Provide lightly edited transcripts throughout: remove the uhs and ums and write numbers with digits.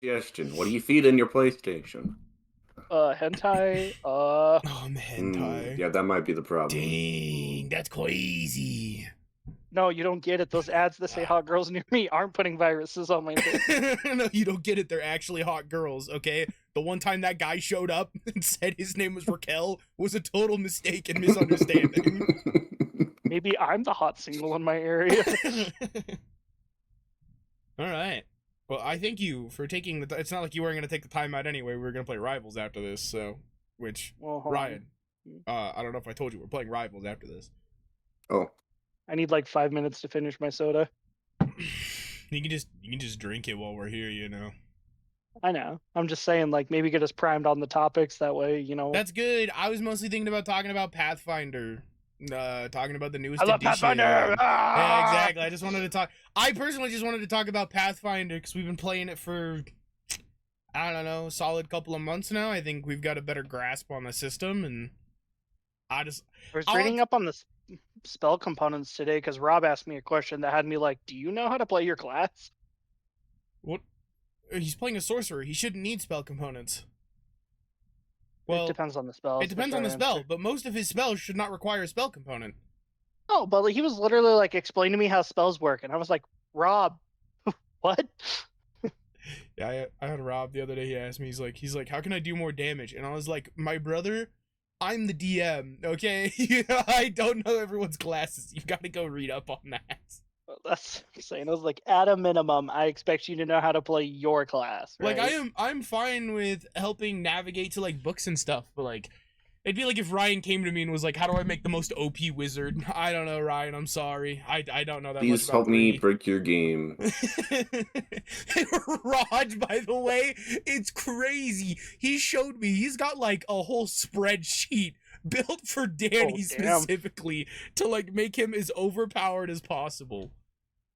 Suggestion. What do you feed in your PlayStation? Hentai, Hentai. Yeah, that might be the problem. Dang, that's crazy. No, you don't get it. Those ads that say hot girls near me aren't putting viruses on my thing. No, you don't get it. They're actually hot girls, okay? The one time that guy showed up and said his name was Raquel was a total mistake and misunderstanding. Maybe I'm the hot single in my area. All right. Well, I thank you for taking the. It's not like you weren't gonna take the time out anyway. We were gonna play Rivals after this, so Well, Ryan, I don't know if I told you we're playing Rivals after this. Oh, I need like 5 minutes to finish my soda. You can just drink it while we're here, you know. I know. I'm just saying, like, maybe get us primed on the topics. That way, you know. That's good. I was mostly thinking about talking about Pathfinder. Talking about the newest I love edition. Pathfinder! Yeah, exactly. I just wanted to talk. I personally just wanted to talk about Pathfinder because we've been playing it for, I don't know, a solid couple of months now. I think we've got a better grasp on the system, and I was reading up on the spell components today because Rob asked me a question that had me like, "Do you know how to play your class?" What? He's playing a sorcerer. He shouldn't need spell components. Well, it depends on the spell. It depends on the spell, but most of his spells should not require a spell component. Oh, but like, he was literally like explaining to me how spells work, and I was like, Rob, what? Yeah, I had Rob the other day. He asked me, he's like, how can I do more damage? And I was like, my brother, I'm the DM, okay? I don't know everyone's classes. You got to go read up on that. That's insane. I was like, at a minimum, I expect you to know how to play your class. Right? Like, I'm fine with helping navigate to like books and stuff, but like, it'd be like if Ryan came to me and was like, how do I make the most OP wizard? I don't know, Ryan. I'm sorry. I don't know that much please about help me break your game. Raj, by the way, it's crazy. He showed me. He's got like a whole spreadsheet built for Danny specifically to like make him as overpowered as possible.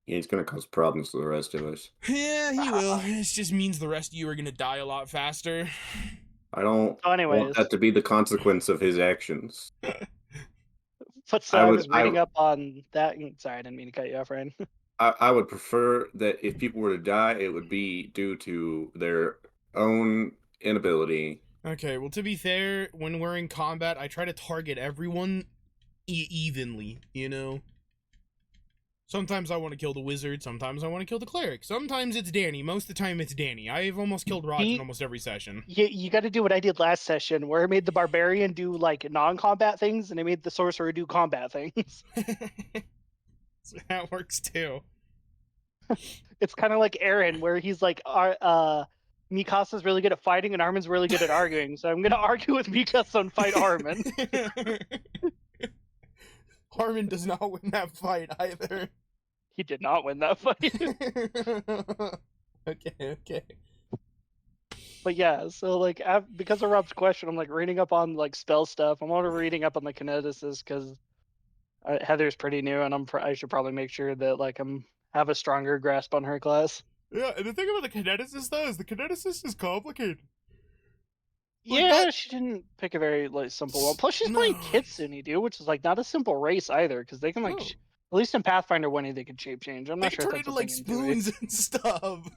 Yeah, he's gonna cause problems to the rest of us. Yeah, he will. This just means the rest of you are gonna die a lot faster. I don't want that to be the consequence of his actions. But so I was reading up on that. Sorry, I didn't mean to cut you off, Ryan. I would prefer that if people were to die, it would be due to their own inability. Okay, well, to be fair, when we're in combat, I try to target everyone evenly, you know? Sometimes I want to kill the wizard, sometimes I want to kill the cleric. Sometimes it's Danny, most of the time it's Danny. I've almost killed Raj in almost every session. You got to do what I did last session, where I made the barbarian do, like, non-combat things, and I made the sorcerer do combat things. So that works, too. It's kind of like Aaron, where he's like, Mikasa's really good at fighting and Armin's really good at arguing, so I'm gonna argue with Mikasa and fight Armin. Armin does not win that fight either. He did not win that fight. Okay. But yeah, so like because of Rob's question, I'm like reading up on like spell stuff. I'm already reading up on the kineticists because Heather's pretty new, and I should probably make sure that like have a stronger grasp on her class. Yeah, and the thing about the kineticist though is the kineticist is complicated. Yeah, she didn't pick a very like simple one. Plus, she's playing Kitsune, dude, which is like not a simple race either, because they can like, at least in Pathfinder 1, they can shape change. I'm not sure if that's into like spoons and stuff.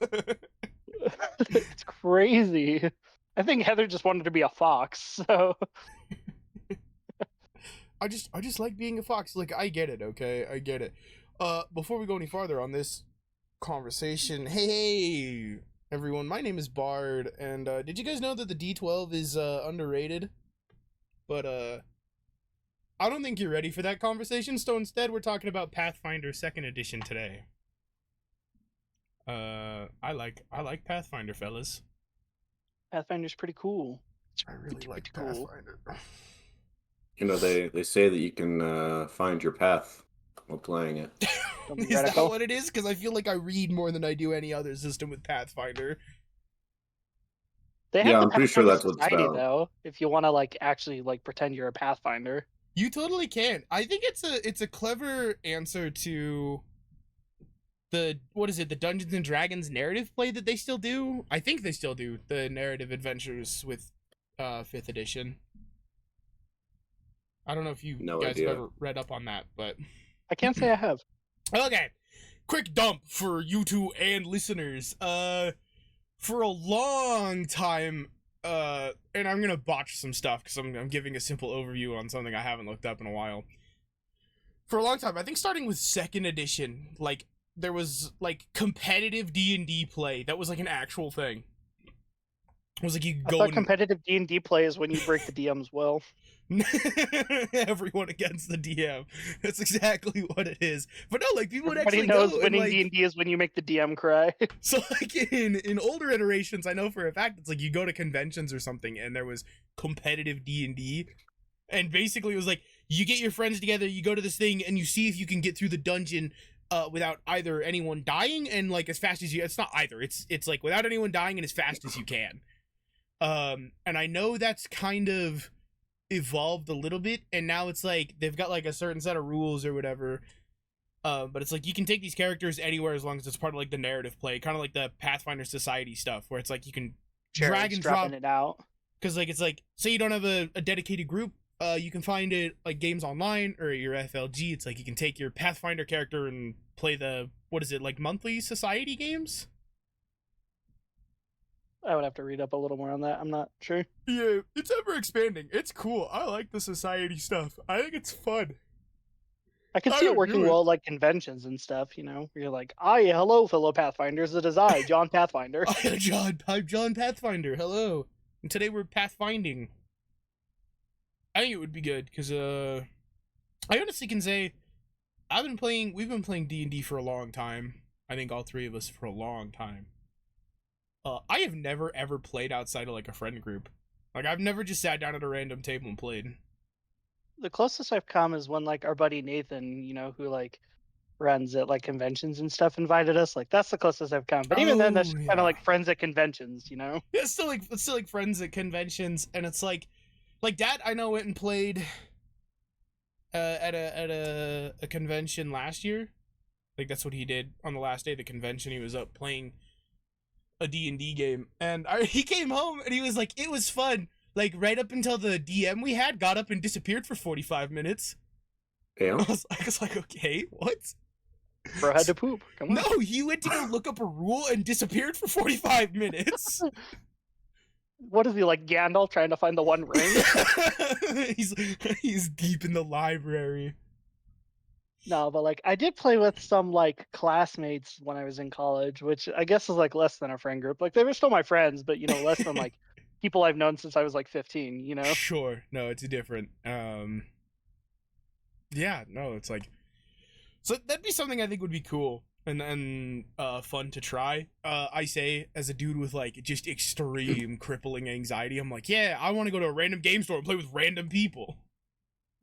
It's crazy. I think Heather just wanted to be a fox, so. I just like being a fox. Like, I get it, okay? I get it. Before we go any farther on this conversation, hey everyone, my name is Bard, and did you guys know that the D12 is underrated? But I don't think you're ready for that conversation, so instead we're talking about Pathfinder 2nd edition today. I like Pathfinder, fellas. Pathfinder's pretty cool. I really like Pathfinder. You know, they say that you can find your path while playing it. Is that what it is? Because I feel like I read more than I do any other system with Pathfinder. They have I'm pretty sure that's what it's about. Though, if you want to like actually like pretend you're a Pathfinder, you totally can. I think it's a clever answer to the the Dungeons and Dragons narrative play that they still do. I think they still do the narrative adventures with 5th edition. I don't know if you guys have ever read up on that, but I can't say I have. Okay, quick dump for you two and listeners. For a long time, and I'm gonna botch some stuff because I'm giving a simple overview on something I haven't looked up in a while. For a long time, I think starting with 2nd edition, like, there was, like, competitive D&D play. That was, like, an actual thing. It was like you I go thought and competitive D&D play is when you break the DM's will. everyone against the DM. That's exactly what it is. But no, like, people would Everybody actually knows go and, winning like, D&D is when you make the DM cry. so, like, in older iterations, I know for a fact it's like you go to conventions or something and there was competitive D&D, and basically it was like you get your friends together, you go to this thing, and you see if you can get through the dungeon without either anyone dying and, like, as fast as you. It's not either. It's like without anyone dying and as fast as you can. And I know that's kind of evolved a little bit, and now it's like they've got like a certain set of rules or whatever. But it's like you can take these characters anywhere as long as it's part of like the narrative play, kind of like the Pathfinder Society stuff, where it's like you can drag and drop it out. because, like, it's like, say you don't have a dedicated group, you can find it like games online or your FLG. It's like you can take your Pathfinder character and play the, what is it, like, monthly society games. I would have to read up a little more on that. I'm not sure. Yeah, it's ever expanding. It's cool. I like the society stuff. I think it's fun. I can I see it don't working do it. well at, like, conventions and stuff, you know? Where you're like, hello, fellow Pathfinders. It is I, John Pathfinder. I'm John Pathfinder. Hello. And today we're pathfinding. I think it would be good because I honestly can say we've been playing D&D for a long time. I think all three of us for a long time. I have never ever played outside of like a friend group. Like, I've never just sat down at a random table and played. The closest I've come is when, like, our buddy Nathan, you know, who, like, runs at, like, conventions and stuff, invited us. Like, that's the closest I've come. But even then, that's just kind yeah. of like friends at conventions, you know? Yeah, it's still like friends at conventions, and it's like Dad, I know, went and played at a convention last year. Like, that's what he did on the last day of the convention. He was up playing a D&D game, and he came home and he was like, it was fun, like, right up until the DM we had got up and disappeared for 45 minutes. Yeah. I was like, okay, what? Bro had to poop. Come on. No, he went to go look up a rule and disappeared for 45 minutes. What is he, like, Gandalf trying to find the One Ring? he's deep in the library. No, but, like, I did play with some, like, classmates when I was in college, which I guess is, like, less than a friend group. Like, they were still my friends, but, you know, less than, like, people I've known since I was, like, 15, you know? Sure. No, it's different. Yeah, no, it's like, so that'd be something I think would be cool and fun to try. I say, as a dude with, like, just extreme crippling anxiety, I'm like, yeah, I want to go to a random game store and play with random people.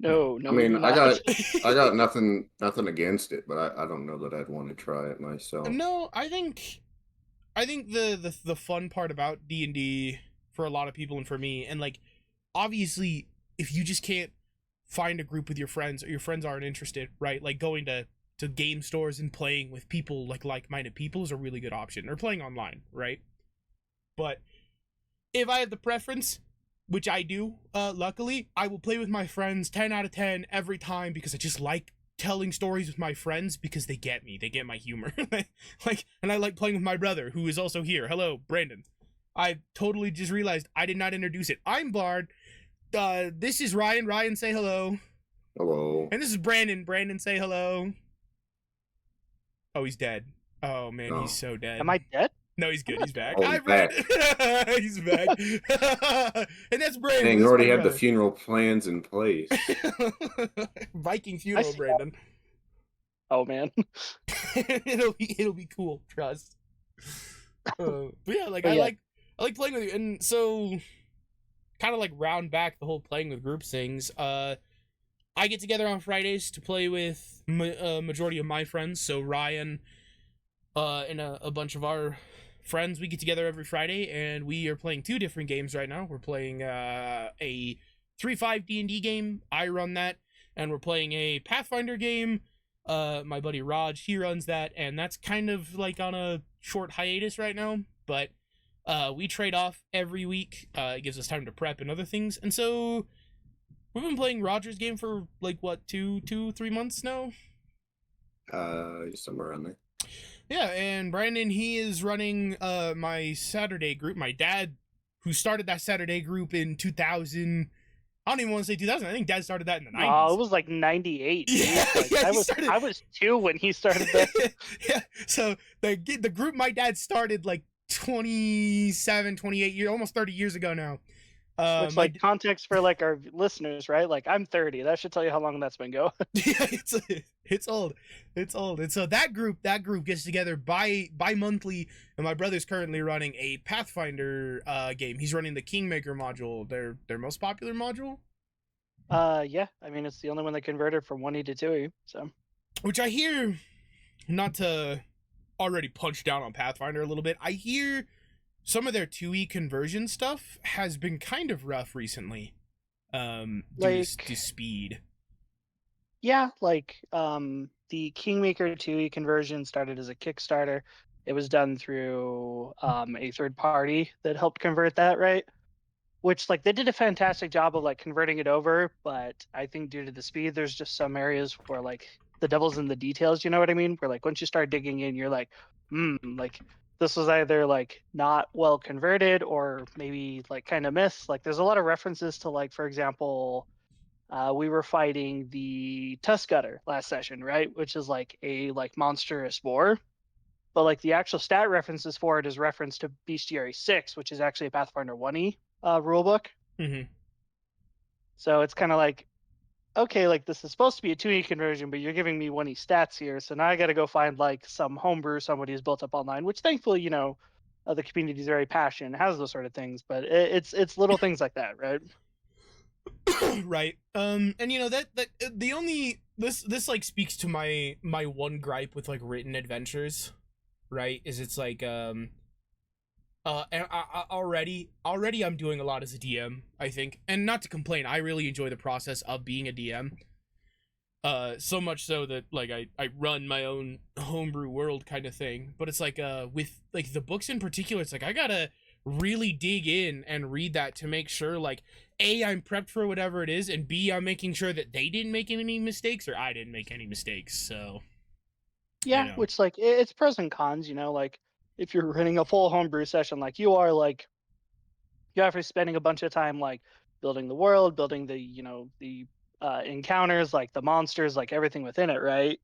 No, I mean, we do I not. got nothing against it, but I don't know that I'd want to try it myself. No, I think the fun part about D&D for a lot of people and for me, and, like, obviously if you just can't find a group with your friends, or your friends aren't interested, right? Like, going to game stores and playing with people, like-minded people, is a really good option, or playing online, right? But if I have the preference, which I do, luckily, I will play with my friends 10 out of 10 every time, because I just like telling stories with my friends, because they get me. They get my humor. Like, and I like playing with my brother, who is also here. Hello, Brandon. I totally just realized I did not introduce it. I'm Bard. This is Ryan. Ryan, say hello. Hello. And this is Brandon. Brandon, say hello. Oh, he's dead. Oh, man, No. he's so dead. Am I dead? No, he's good. He's back. Oh, Hi, he's back. Brandon. He's back. And that's Brandon. Dang, This you is already my had the brother. funeral plans in place. Viking funeral, see Brandon. Oh, man. it'll be cool. Trust. But yeah, like, But I yeah. like playing with you, and so kind of like round back the whole playing with groups things. I get together on Fridays to play with majority of my friends. So Ryan, and a bunch of our friends, we get together every Friday, and we are playing 2 different games right now. We're playing a 3.5 D&D game. I run that, and we're playing a Pathfinder game. My buddy Raj, he runs that, and that's kind of like on a short hiatus right now, but we trade off every week. It gives us time to prep and other things, and so we've been playing Roger's game for, like, what, 3 months now? Somewhere around there. Yeah, and Brandon, he is running my Saturday group. My dad, who started that Saturday group in 2000. I don't even want to say 2000. I think Dad started that in the No, it 90s. was like 98, Yeah, dude. Like yeah, I he was started. I was 2 when he started that. Yeah, so the group my dad started like 27, 28 years, almost 30 years ago now. Which, My like, context for like our listeners, right? Like I'm 30. That should tell you how long that's been going. yeah, it's old, it's old. And so that group gets together bi-monthly, and my brother's currently running a Pathfinder game. He's running the Kingmaker module, their most popular module, Yeah. I mean, it's the only one that converted from 1E to 2E. So which I hear, not to already punch down on Pathfinder a little bit, I hear some of their 2E conversion stuff has been kind of rough recently, due to like speed. yeah, like the Kingmaker 2E conversion started as a Kickstarter. It was done through a third party that helped convert that, right? Which like they did a fantastic job of like converting it over, but I think due to the speed, there's just some areas where like the devil's in the details, you know what I mean? Where like once you start digging in, you're like, like this was either like not well converted or maybe like kind of missed. Like there's a lot of references to like, for example, we were fighting the Tuskgutter last session, right? Which is like a like monstrous boar. But like the actual stat references for it is reference to Bestiary 6, which is actually a Pathfinder 1E rulebook. Mm-hmm. So it's kind of like, okay, like this is supposed to be a 2E conversion, but you're giving me 1E stats here. So now I got to go find like some homebrew somebody who's built up online, which thankfully, the community is very passionate, has those sort of things. But it's little things like that, right? Right. And that the only this like speaks to my one gripe with like written adventures, right? Is it's like and already I'm doing a lot as a DM, I think. And not to complain, I really enjoy the process of being a DM. So much so that like I run my own homebrew world kind of thing. But it's like with like the books in particular, it's like I gotta really dig in and read that to make sure like A, I'm prepped for whatever it is, and B, I'm making sure that they didn't make any mistakes or I didn't make any mistakes. So you Yeah, know. which like it's pros and cons, like if you're running a full homebrew session like you are, like you have to spending a bunch of time like building the world, building the encounters, like the monsters, like everything within it, right?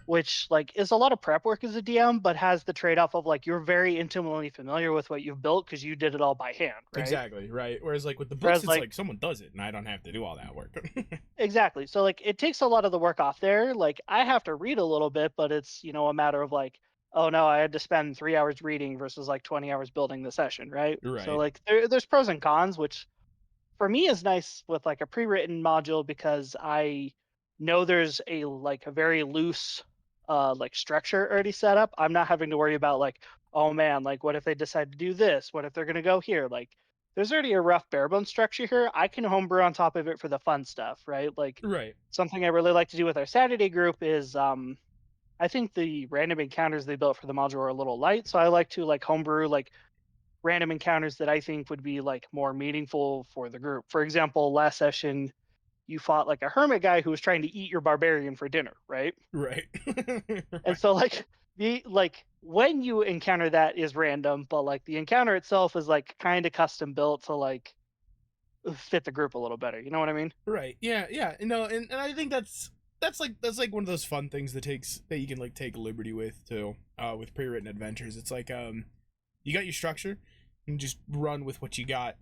Which like is a lot of prep work as a DM, but has the trade-off of like you're very intimately familiar with what you've built because you did it all by hand, right? Exactly, right. Whereas like with the books, Whereas it's like like someone does it and I don't have to do all that work. exactly. So like it takes a lot of the work off there. Like I have to read a little bit, but it's, a matter of like, oh no, I had to spend 3 hours reading versus like 20 hours building the session, right? So Right. like there's pros and cons, which for me is nice with like a pre-written module because I know there's a very loose like structure already set up. I'm not having to worry about like, oh man, like what if they decide to do this? What if they're gonna go here? Like there's already a rough bare bones structure here. I can homebrew on top of it for the fun stuff, right? Like Right. something I really like to do with our Saturday group is I think the random encounters they built for the module are a little light. So I like to like homebrew like random encounters that I think would be like more meaningful for the group. For example, last session you fought like a hermit guy who was trying to eat your barbarian for dinner, right? Right. And so like the like when you encounter that is random, but like the encounter itself is like kind of custom built to like fit the group a little better. You know what I mean? Right. Yeah. Yeah. No. And I think that's like one of those fun things that you can like take liberty with too. With pre-written adventures, it's like you got your structure, and just run with what you got.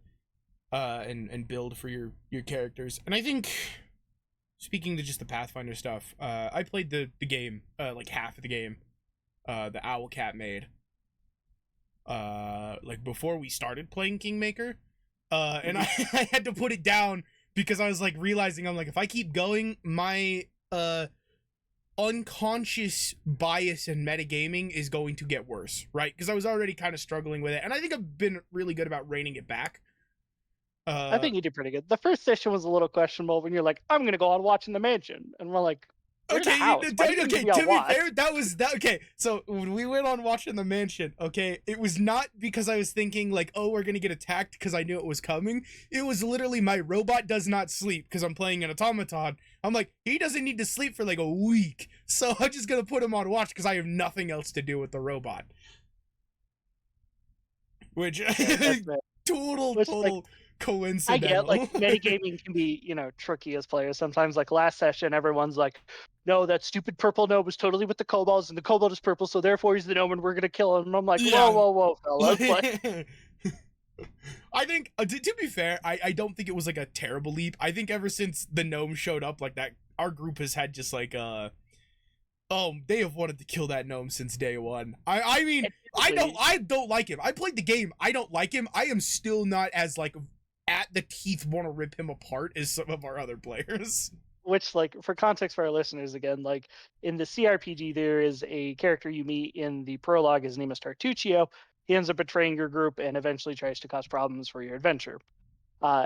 And build for your characters. And I think, speaking to just the Pathfinder stuff, I played the game, like half of the game, the Owl Cat made, like before we started playing Kingmaker, and Mhm. I had to put it down because I was like realizing I'm like, if I keep going, my unconscious bias in metagaming is going to get worse, right? Because I was already kind of struggling with it, and I think I've been really good about reining it back. I Uh, think you did pretty good. The first session was a little questionable when you're like, I'm gonna go on watching the mansion. And we're like, You're in a Okay, house. Why do you need to okay. be on To be watch? fair, that was that. Okay, so when we went on watching the mansion, okay, it was not because I was thinking like, oh, we're gonna get attacked because I knew it was coming. It was literally my robot does not sleep because I'm playing an automaton. I'm like, he doesn't need to sleep for like a week, so I'm just gonna put him on watch because I have nothing else to do with the robot. Which Yeah, that's right. Which like total I get like coincidental. metagaming can be, tricky as players. Sometimes like last session everyone's like, no, that stupid purple gnome was totally with the kobolds and the kobold is purple, so therefore he's the gnome and we're gonna kill him. And I'm like, whoa, Yeah. whoa, whoa, fellas. Like I think to be fair, I don't think it was like a terrible leap. I think ever since the gnome showed up like that, our group has had just like they have wanted to kill that gnome since day one. I mean admittedly, I don't like him. I played the game. I don't like him. I am still not as like at the teeth want to rip him apart as some of our other players. which like for context for our listeners again, like in the CRPG there is a character you meet in the prologue, his name is Tartuccio. He ends up betraying your group and eventually tries to cause problems for your adventure.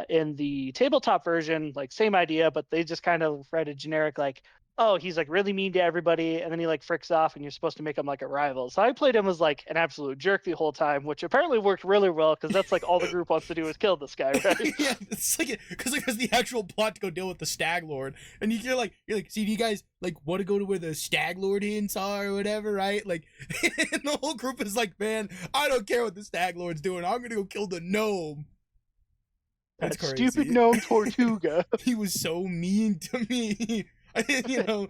In the tabletop version, like same idea, but they just kind of write a generic like, oh, he's like really mean to everybody, and then he like fricks off, and you're supposed to make him like a rival. So I played him as like an absolute jerk the whole time, which apparently worked really well because that's like all the group wants to do is kill this guy, right? Yeah, it's like because there's the actual plot to go deal with the Stag Lord, and you're like, see, do you guys like want to go to where the Stag Lord hints are or whatever, right? Like, and the whole group is like, man, I don't care what the Stag Lord's doing. I'm gonna go kill the gnome. That's That stupid crazy. gnome Tortuga. He was so mean to me. You know,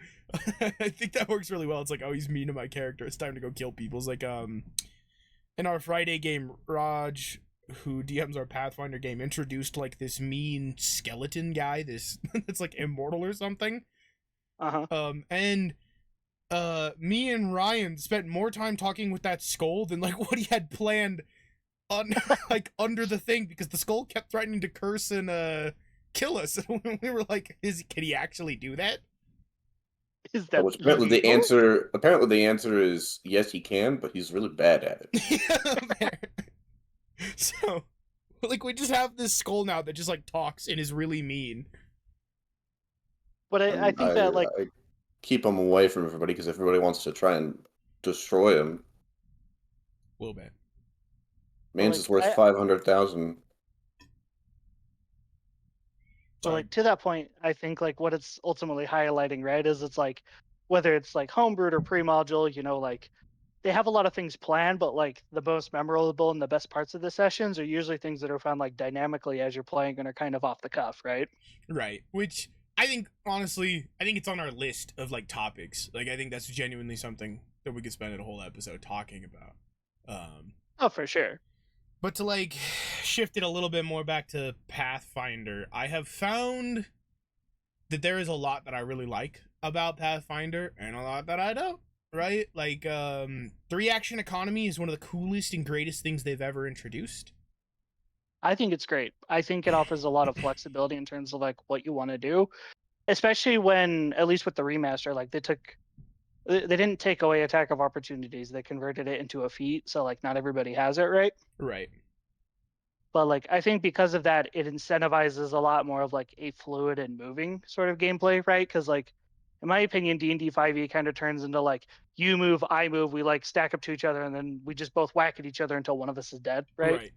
I think that works really well. It's like, oh, he's mean to my character. It's time to go kill people. It's like, in our Friday game, Raj, who DMs our Pathfinder game, introduced like this mean skeleton guy. This that's like immortal or something. And me and Ryan spent more time talking with that skull than like what he had planned on like under the thing because the skull kept threatening to curse and kill us. And we were like, can he actually do that? Is that Which apparently the legal? answer is yes, he can, but he's really bad at it. Yeah, so like we just have this skull now that just like talks and is really mean. But I And think that like I keep him away from everybody because everybody wants to try and destroy him. A little bit. Man's like is worth 500,000. So like to that point, I think like what it's ultimately highlighting, right, is it's like whether it's like homebrewed or pre-module, like they have a lot of things planned, but like the most memorable and the best parts of the sessions are usually things that are found like dynamically as you're playing and are kind of off the cuff, right? Right. Which I think honestly, I think it's on our list of like topics. Like I think that's genuinely something that we could spend a whole episode talking about. Oh, for sure. But to like shift it a little bit more back to Pathfinder, I have found that there is a lot that I really like about Pathfinder and a lot that I don't, right? Like the reaction economy is one of the coolest and greatest things they've ever introduced. I think it's great. I think it offers a lot of flexibility in terms of like what you want to do, especially when, at least with the remaster, like they didn't take away attack of opportunities. They converted it into a feat, so like not everybody has it, right? Right. But like I think because of that, it incentivizes a lot more of like a fluid and moving sort of gameplay, right? Because like in my opinion, D&D 5e kind of turns into like you move, I move, we like stack up to each other, and then we just both whack at each other until one of us is dead, right? Right.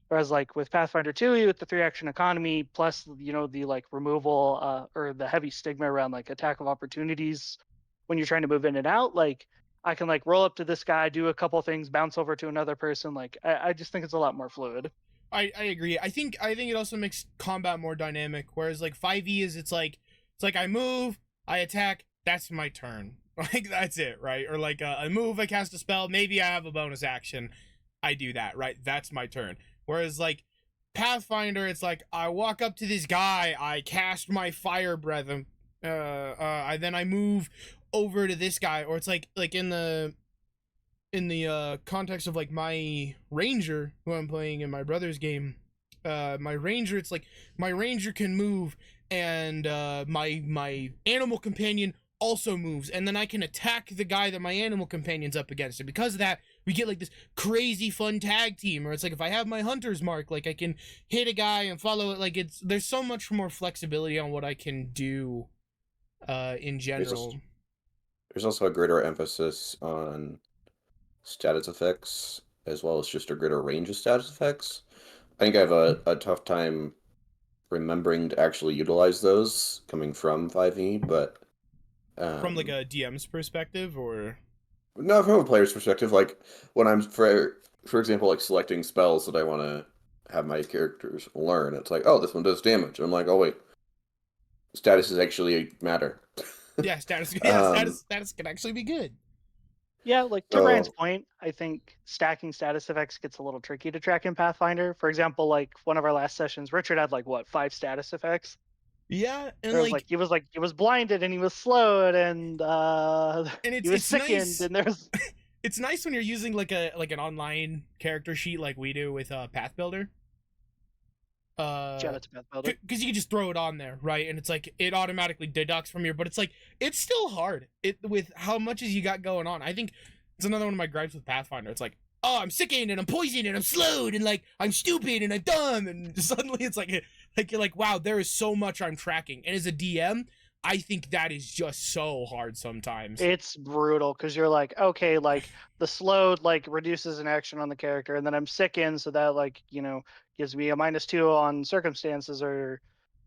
Whereas like with Pathfinder 2, with the 3-action economy plus the like removal or the heavy stigma around like attack of opportunities when you're trying to move in and out, like I can like roll up to this guy, do a couple things, bounce over to another person. Like I just think it's a lot more fluid. I agree. I think it also makes combat more dynamic. Whereas like 5e is it's like I move, I attack, that's my turn. Like that's it, right? Or like I move, I cast a spell, maybe I have a bonus action, I do that, right? That's my turn. Whereas like Pathfinder, it's like I walk up to this guy, I cast my fire breath, then I move over to this guy, or it's like in the context of like my ranger who I'm playing in my brother's game, my ranger, it's like my ranger can move and my animal companion also moves, and then I can attack the guy that my animal companion's up against, and because of that we get like this crazy fun tag team. Or it's like if I have my hunter's mark, like I can hit a guy and follow it. Like there's so much more flexibility on what I can do in There's also, general. there's also a greater emphasis on status effects as well as just a greater range of status effects. I think I have a tough time remembering to actually utilize those coming from 5e, but From like um, a DM's perspective, or no, from a player's perspective, like when I'm for example, like selecting spells that I want to have my characters learn, it's like, oh, this one does damage. I'm like, oh wait, statuses actually matter. yeah, status, yeah, um, status can actually be good. Yeah, like to Ryan's so point, I think stacking status effects gets a little tricky to track in Pathfinder. For example, like one of our last sessions, Richard had like what, 5 status effects? Yeah, and There was like he was blinded and he was slowed and and he it's was it's sickened nice. and there's It's nice when you're using like an online character sheet like we do with Path Builder. shout out to Path Builder. Because you can just throw it on there, right? And it's like it automatically deducts from here, but it's like it's still hard. It with how much as you got going on. I think it's another one of my gripes with Pathfinder. It's like, oh, I'm sickened and I'm poisoned and I'm slowed and like I'm stupid and I'm dumb, and suddenly it's like you're like, wow, there is so much I'm tracking. And as a DM, I think that is just so hard sometimes. It's brutal because you're like, okay, like the slowed like reduces an action on the character, and then I'm sickened, so that like gives me a -2 on circumstances, or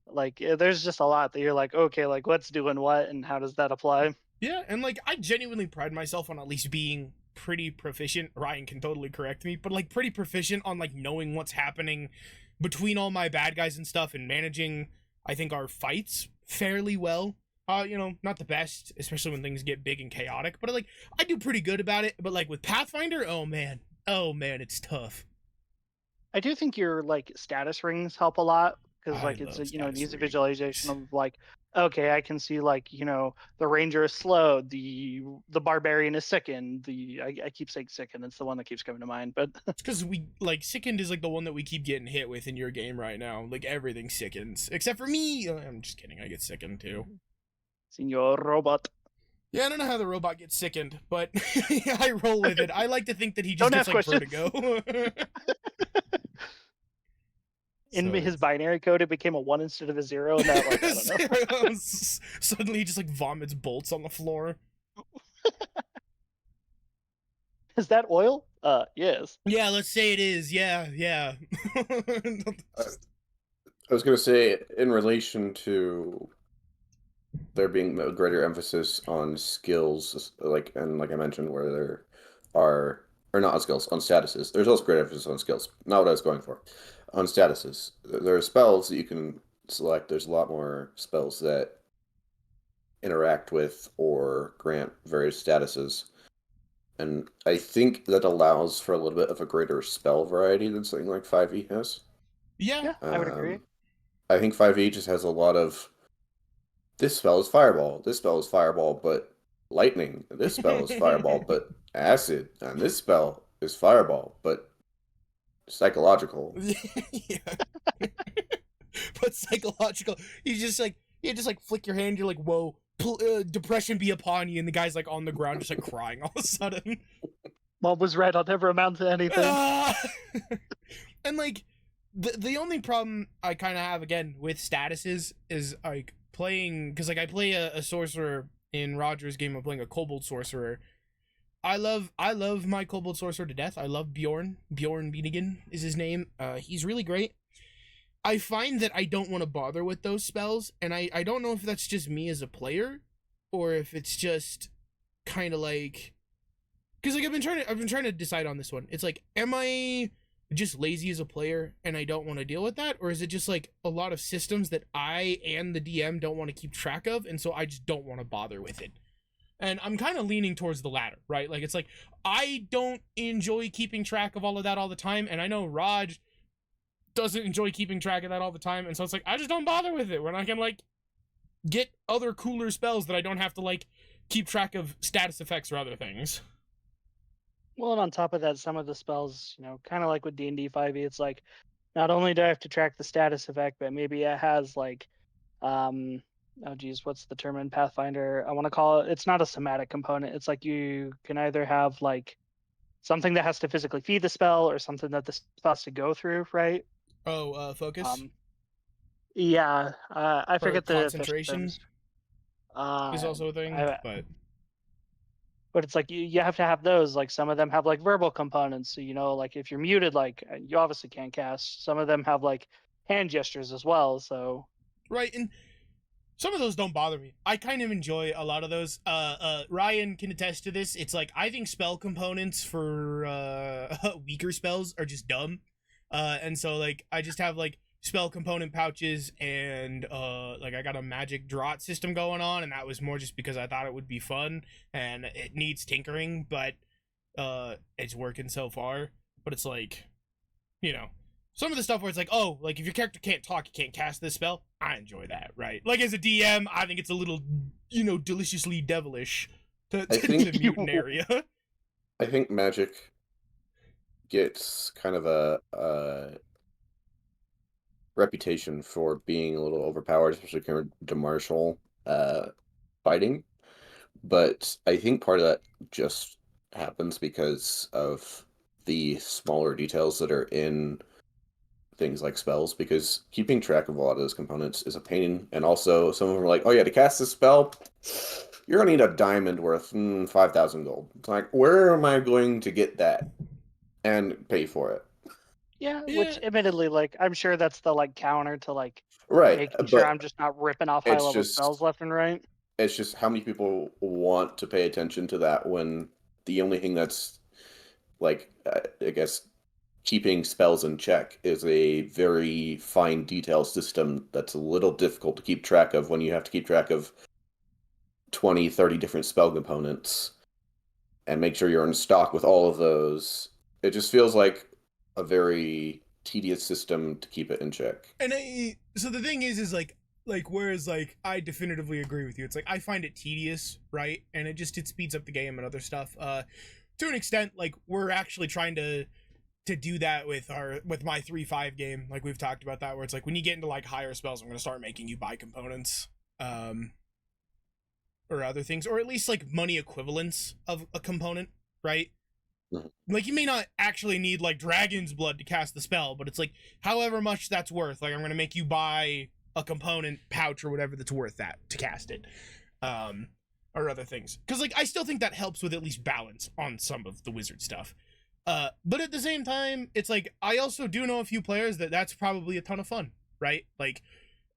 like there's just a lot that you're like, okay, like what's doing what and how does that apply? Yeah, and like I genuinely pride myself on at least being pretty proficient. Ryan can totally correct me, but like pretty proficient on like knowing what's happening between all my bad guys and stuff and managing I think our fights fairly well. Not the best, especially when things get big and chaotic, but like I do pretty good about it. But like with Pathfinder, oh man. Oh man, it's tough. I do think your like status rings help a lot because I like it's love an status easy visualization rings. of like, okay, I can see like the ranger is slowed, the barbarian is sickened, I keep saying sickened, it's the one that keeps coming to mind, but It's because we like sickened is like the one that we keep getting hit with in your game right now. Like everything sickens except for me. I'm just kidding. I get sickened too. Senor Robot. Yeah, I don't know how the robot gets sickened, but I roll with it. I like to think that he just Don't gets ask like questions. vertigo. In So his it's binary code, it became a 1 instead of a 0, and that like I don't know. suddenly he just like vomits bolts on the floor. Is that oil? Yes. Yeah, let's say it is. Yeah, yeah. I, I was gonna say in relation to there being a greater emphasis on skills, like I mentioned, where there are or not on skills, on statuses. There's also great emphasis on skills. Not what I was going for. On statuses, there are spells that you can select. There's a lot more spells that interact with or grant various statuses, and I think that allows for a little bit of a greater spell variety than something like 5e has. Yeah. Yeah, I would agree. I think 5e just has a lot of this spell is fireball. This spell is fireball, but lightning. This spell is fireball, but acid. And this spell is fireball, but psychological. Yeah. But psychological. You just like flick your hand. You're like, whoa, depression be upon you, and the guy's like on the ground, just like crying all of a sudden. Mom was right. I'll never amount to anything. And like the only problem I kind of have again with statuses is like playing because like I play a sorcerer in Roger's game of playing a kobold sorcerer. I love my kobold sorcerer to death. I love Bjorn. Bjorn Beanigan is his name. He's really great. I find that I don't want to bother with those spells, and I don't know if that's just me as a player, or if it's just kind of like because like I've been trying to decide on this one. It's like, am I just lazy as a player and I don't want to deal with that, or is it just like a lot of systems that I and the DM don't want to keep track of, and so I just don't want to bother with it? And I'm kind of leaning towards the latter, right? Like it's like I don't enjoy keeping track of all of that all the time, and I know Raj doesn't enjoy keeping track of that all the time, and so it's like I just don't bother with it when I can like get other cooler spells that I don't have to like keep track of status effects or other things. Well, and on top of that, some of the spells, kind of like with D&D 5e, it's like not only do I have to track the status effect, but maybe it has like, oh geez, what's the term in Pathfinder? I want to call it. It's not a somatic component. It's like you can either have like something that has to physically feed the spell, or something that the spell has to go through, right? Oh, focus Yeah, I or forget the official concentration. terms. is also a thing, I, but but it's like you have to have those. Like some of them have like verbal components. So like if you're muted, like you obviously can't cast. Some of them have like hand gestures as well. So right, and some of those don't bother me. I kind of enjoy a lot of those. Ryan can attest to this. It's like I think spell components for weaker spells are just dumb. And so like I just have like spell component pouches and like I got a magic draught system going on, and that was more just because I thought it would be fun and it needs tinkering, but it's working so far. But it's like, some of the stuff where it's like, oh, like if your character can't talk, you can't cast this spell. I enjoy that, right? Like as a DM, I think it's a little, deliciously devilish to mute an area. I think Magic gets kind of a reputation for being a little overpowered, especially compared to martial fighting. But I think part of that just happens because of the smaller details that are in things like spells, because keeping track of a lot of those components is a pain. And also, some of them are like, oh yeah, to cast this spell, you're gonna need a diamond worth 5,000 gold. It's like, where am I going to get that and pay for it? yeah, which admittedly, like I'm sure that's the like counter to like Right, making sure but I'm just not ripping off high it's level just spells left and right. it's just how many people want to pay attention to that when the only thing that's like, I guess, keeping spells in check is a very fine detail system that's a little difficult to keep track of when you have to keep track of 20, 30 different spell components and make sure you're in stock with all of those. It just feels like a very tedious system to keep it in check. And so the thing is like whereas like I definitively agree with you. It's like I find it tedious, right? And it speeds up the game and other stuff. To an extent, like we're actually trying to do that with my 3-5 game. Like we've talked about that, where it's like when you get into like higher spells, I'm gonna start making you buy components. Or other things, or at least like money equivalents of a component, right? Mhm. Like you may not actually need like dragon's blood to cast the spell, but it's like however much that's worth, like I'm gonna make you buy a component pouch or whatever that's worth that to cast it. Or other things. Because like I still think that helps with at least balance on some of the wizard stuff. But at the same time, it's like I also do know a few players that's probably a ton of fun, right? Like,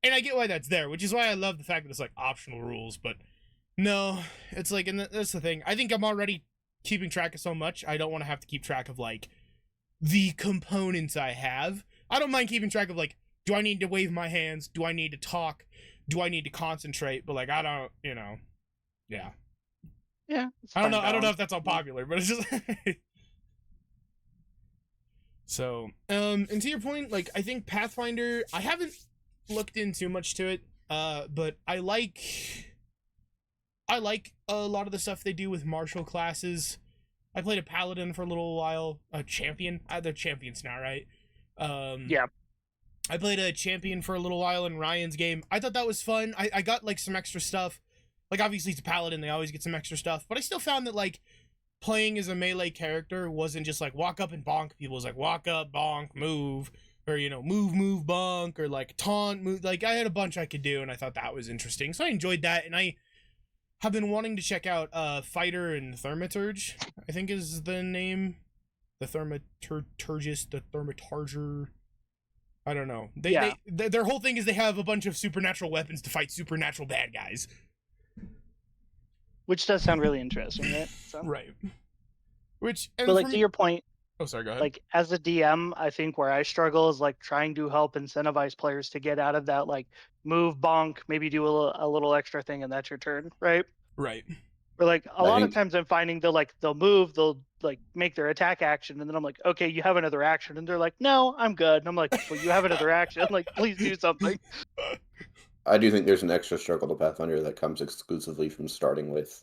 and I get why that's there, which is why I love the fact that it's like optional rules, but no, it's like, and that's the thing. I think I'm already keeping track of so much. I don't want to have to keep track of like the components I have. I don't mind keeping track of like, do I need to wave my hands? Do I need to talk? Do I need to concentrate? But like, I don't, yeah. Yeah, I don't know. I don't know if that's unpopular, but it's just. So, and to your point, like I think Pathfinder, I haven't looked in too much to it, but I like a lot of the stuff they do with martial classes. I played a paladin for a little while, a champion. They're champions now, right? Yeah. I played a champion for a little while in Ryan's game. I thought that was fun. I got like some extra stuff. Like obviously it's a paladin, they always get some extra stuff. But I still found that like playing as a melee character wasn't just like walk up and bonk people. It was like walk up, bonk, move, or move, bonk, or like taunt, move. Like I had a bunch I could do, and I thought that was interesting. So I enjoyed that, and I have been wanting to check out Fighter and Thaumaturge, I think is the name. The Thaumaturgist, the Thaumatarger. I don't know. Their whole thing is they have a bunch of supernatural weapons to fight supernatural bad guys. Which does sound really interesting, right? So. Right. But like to your point, oh sorry, go ahead. Like as a DM, I think where I struggle is like trying to help incentivize players to get out of that like move bonk, maybe do a little extra thing and that's your turn, right? Right. Or like a lot of times I'm finding they'll move, they'll like make their attack action, and then I'm like, okay, you have another action, and they're like, no, I'm good. And I'm like, well, you have another action, like please do something. I do think there's an extra struggle to Pathfinder that comes exclusively from starting with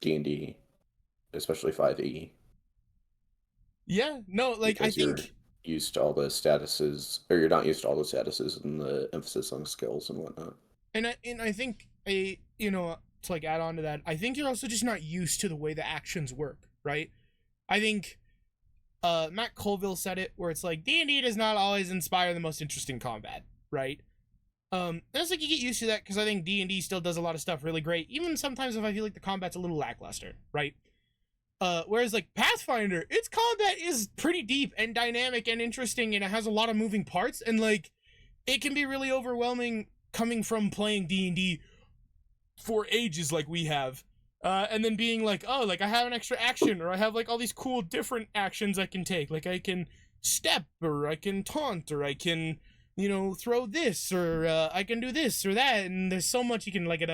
D&D, especially 5e. Yeah, no, like because I think you're used to all the statuses, or you're not used to all the statuses and the emphasis on skills and whatnot. And I think to like add on to that, I think you're also just not used to the way the actions work, right? I think Matt Colville said it, where it's like D&D does not always inspire the most interesting combat, right? That's like you get used to that because I think D&D still does a lot of stuff really great. Even sometimes if I feel like the combat's a little lackluster, right? Whereas like Pathfinder, its combat is pretty deep and dynamic and interesting, and it has a lot of moving parts, and like it can be really overwhelming coming from playing D&D for ages like we have. And then being like, oh, like I have an extra action, or I have like all these cool different actions I can take. Like I can step, or I can taunt, or I can, throw this, or I can do this or that. And there's so much you can like.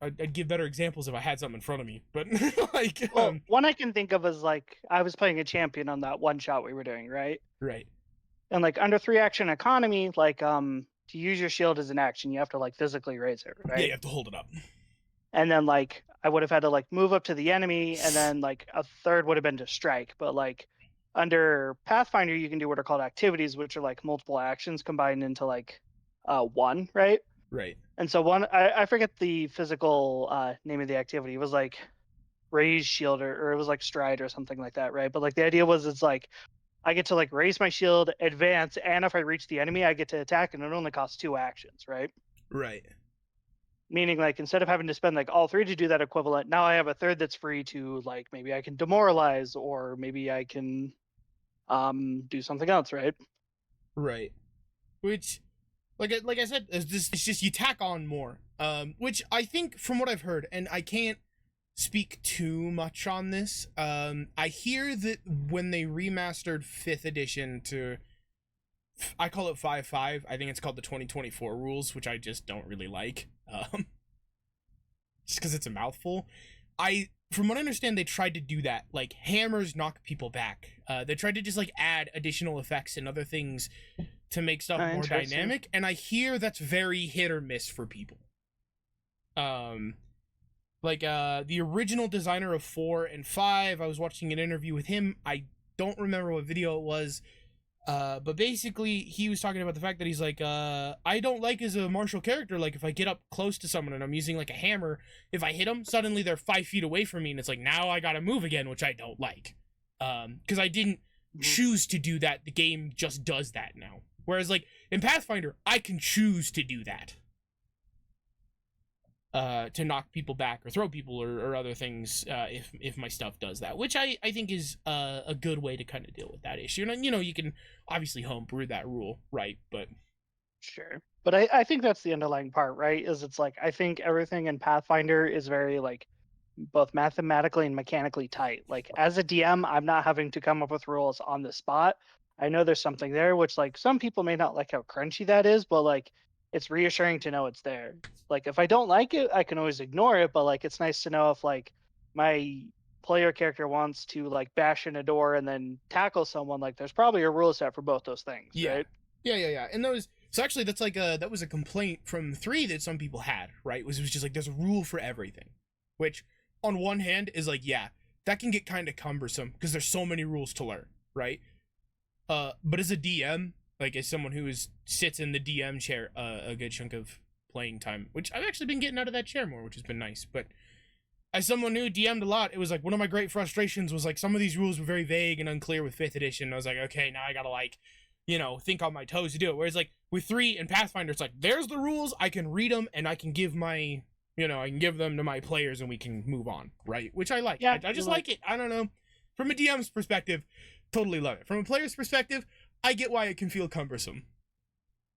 I'd give better examples if I had something in front of me, but like, Well, one I can think of is like I was playing a champion on that one shot we were doing, right? right, And like under 3-action economy, like to use your shield as an action, you have to like physically raise it, right? yeah, you have to hold it up. And then like I would have had to like move up to the enemy, and then like a third would have been to strike. But like under Pathfinder, you can do what are called activities, which are like multiple actions combined into like one, right? Right. And so one, I forget the physical name of the activity. It was like raise shield, or it was like stride or something like that, right? But like the idea was it's like I get to like raise my shield, advance, and if I reach the enemy, I get to attack, and it only costs 2 actions, right? Right. Meaning like instead of having to spend like all 3 to do that equivalent, now I have a third that's free to like maybe I can demoralize, or maybe I can do something else, right? Right. Which, like I said, it's just you tack on more. Which I think from what I've heard, and I can't speak too much on this. I hear that when they remastered 5th edition to, I call it 5.5. I think it's called the 2024 rules, which I just don't really like. Just because it's a mouthful. From what I understand, they tried to do that. Like, hammers knock people back. They tried to just, like, add additional effects and other things to make stuff more dynamic. And I hear that's very hit or miss for people. Like, the original designer of 4 and 5, I was watching an interview with him. I don't remember what video it was. But basically, he was talking about the fact that he's like, I don't like as a martial character, like, if I get up close to someone and I'm using, like, a hammer, if I hit them, suddenly they're 5 feet away from me, and it's like, now I gotta move again, which I don't like. Because I didn't choose to do that. The game just does that now. Whereas, like, in Pathfinder, I can choose to do that. To knock people back or throw people or other things if my stuff does that, which I think is a good way to kind of deal with that issue. And you can obviously homebrew that rule, right? But sure. But I think that's the underlying part, right? Is it's like I think everything in Pathfinder is very like both mathematically and mechanically tight. Like as a DM, I'm not having to come up with rules on the spot. I know there's something there, which like some people may not like how crunchy that is, but like it's reassuring to know it's there. Like if I don't like it, I can always ignore it, but like it's nice to know if like my player character wants to like bash in a door and then tackle someone, like there's probably a rule set for both those things, right? Yeah. And so actually that's like that was a complaint from 3 that some people had, right? It was just like there's a rule for everything. Which on one hand is like, yeah, that can get kind of cumbersome because there's so many rules to learn, right? But as a DM, like as someone who sits in the DM chair a good chunk of playing time, which I've actually been getting out of that chair more, which has been nice. But as someone who DM'd a lot, it was like one of my great frustrations was like some of these rules were very vague and unclear with 5th edition. I was like, okay, now I gotta like, think on my toes to do it. Whereas like with 3 and Pathfinder, it's like there's the rules, I can read them and I can give my, I can give them to my players and we can move on, right? Which I like. Yeah, I just like it. I don't know. From a DM's perspective, totally love it. From a player's perspective, I get why it can feel cumbersome.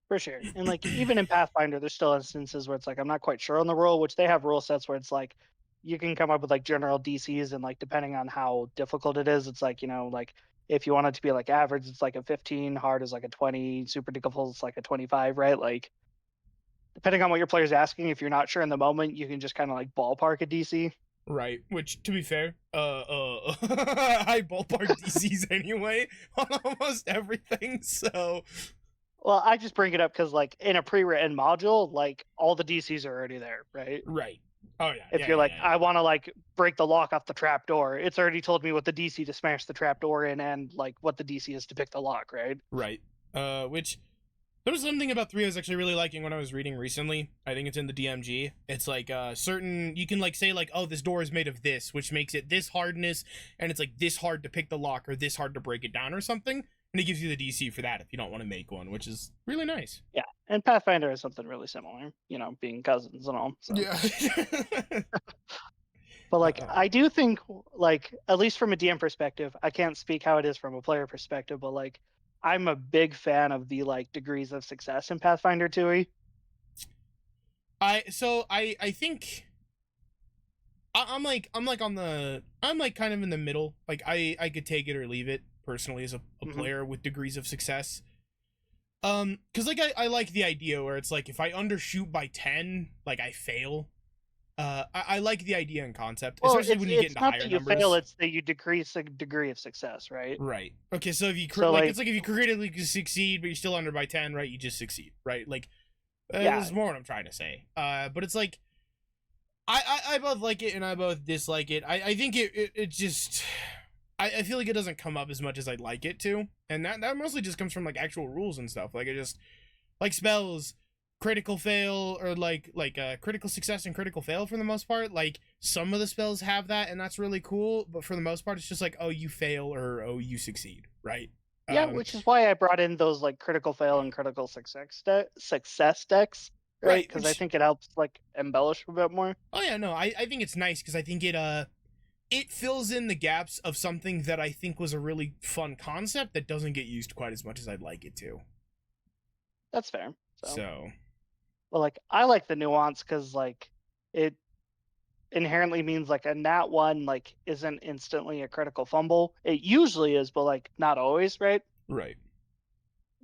For sure. And like even in Pathfinder, there's still instances where it's like I'm not quite sure on the rule, which they have rule sets where it's like you can come up with like general DCs, and like depending on how difficult it is, it's like, like if you want it to be like average, it's like a 15, hard is like a 20, super difficult it's like a 25, right? Like depending on what your player's asking, if you're not sure in the moment, you can just kind of like ballpark a DC. Right, which to be fair, I ballpark DCs anyway on almost everything, so. Well, I just bring it up because like in a pre-written module, like all the DCs are already there, right? Right. Oh yeah. If you're like, I want to like break the lock off the trap door, it's already told me what the DC to smash the trap door in and like what the DC is to pick the lock, right? Right. Which there was something about 3 I was actually really liking when I was reading recently. I think it's in the DMG. It's like certain, you can like say like, oh, this door is made of this, which makes it this hardness, and it's like this hard to pick the lock or this hard to break it down or something. and it gives you the DC for that if you don't want to make one, which is really nice. Yeah, and Pathfinder is something really similar, you know, being cousins and all. So. Yeah. But like, I do think, like, at least from a DM perspective, I can't speak how it is from a player perspective, but like, I'm a big fan of the like degrees of success in Pathfinder 2e. I think I'm kind of in the middle. Like I could take it or leave it personally as a player with degrees of success. Cause like I like the idea where it's like if I undershoot by 10, like I fail. I like the idea and concept, especially when you get into higher numbers. It's not that you fail; it's that you decrease the degree of success, right? Right. Okay. So if you it's like if you creatively succeed, but you're still under by 10, right? You just succeed, right? Like, that's more what I'm trying to say. But it's like, I both like it and I both dislike it. I think it just, I feel like it doesn't come up as much as I'd like it to, and that mostly just comes from like actual rules and stuff. Like it just, like spells. Critical fail or like critical success and critical fail for the most part. Like some of the spells have that and that's really cool, but for the most part it's just like, oh, you fail or oh, you succeed, right? Yeah, which is why I brought in those like critical fail and critical success decks, right? Because I think it helps like embellish a bit more. Oh yeah, no, I think it's nice because I think it fills in the gaps of something that I think was a really fun concept that doesn't get used quite as much as I'd like it to. That's fair. So well, like I like the nuance because like it inherently means like a nat 1 like isn't instantly a critical fumble. It usually is, but like not always, right? Right.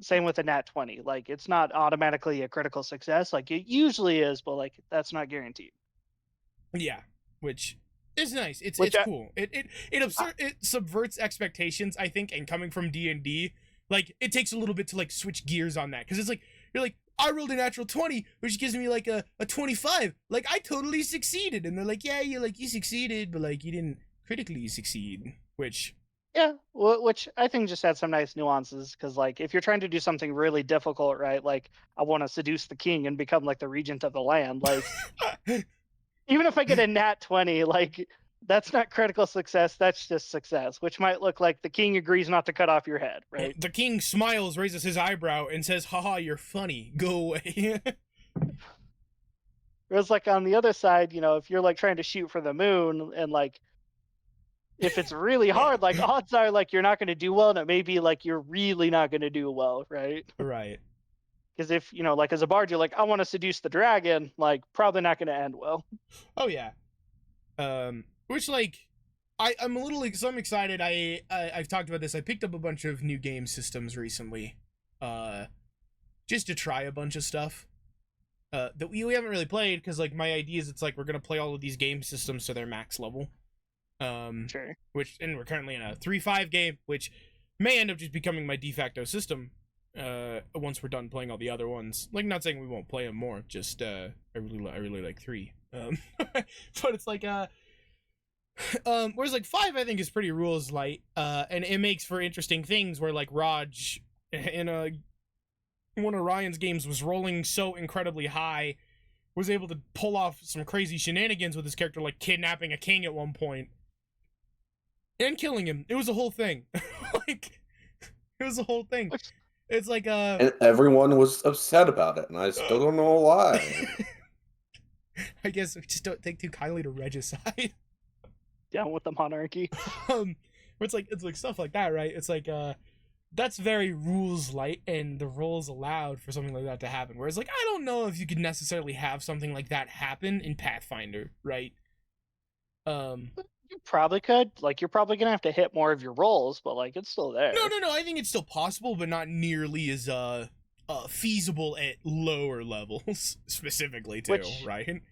Same with a nat 20. Like it's not automatically a critical success. Like it usually is, but like that's not guaranteed. Yeah, which is nice. It's cool. It subverts expectations, I think, and coming from D&D, like it takes a little bit to like switch gears on that because it's like you're like, I rolled a natural 20, which gives me like a 25. Like I totally succeeded, and they're like, yeah, you succeeded, but like you didn't critically succeed. Which which I think just had some nice nuances because like if you're trying to do something really difficult, right? Like I want to seduce the king and become like the regent of the land, like even if I get a nat 20, like that's not critical success, that's just success, which might look like the king agrees not to cut off your head, right? The king smiles, raises his eyebrow, and says, haha, you're funny, go away. Whereas like on the other side, you know, if you're like trying to shoot for the moon and like if it's really hard, like odds are like you're not going to do well, and it may be like you're really not going to do well, right? Right. Because if, you know, like as a bard, you're like, I want to seduce the dragon, like probably not going to end well. Oh yeah. Which like I'm a little so I'm excited. I've talked about this. I picked up a bunch of new game systems recently, just to try a bunch of stuff that we haven't really played because like my idea is it's like we're gonna play all of these game systems to their max level. Sure. And we're currently in a 3-5 game, which may end up just becoming my de facto system. Once we're done playing all the other ones, like not saying we won't play them more. Just I really like 3. But it's like whereas like 5 I think is pretty rules light, and it makes for interesting things where like Raj in one of Ryan's games was rolling so incredibly high, was able to pull off some crazy shenanigans with his character, like kidnapping a king at one point and killing him. It was a whole thing. Like it was a whole thing. It's like and everyone was upset about it, and I still don't know why. I guess we just don't take too kindly to regicide. Down with the monarchy. It's like stuff like that, right? It's like that's very rules light, and the rules allowed for something like that to happen. Whereas like I don't know if you could necessarily have something like that happen in Pathfinder, right? You probably could. Like you're probably gonna have to hit more of your rolls, but like it's still there. No. I think it's still possible, but not nearly as feasible at lower levels specifically too, right?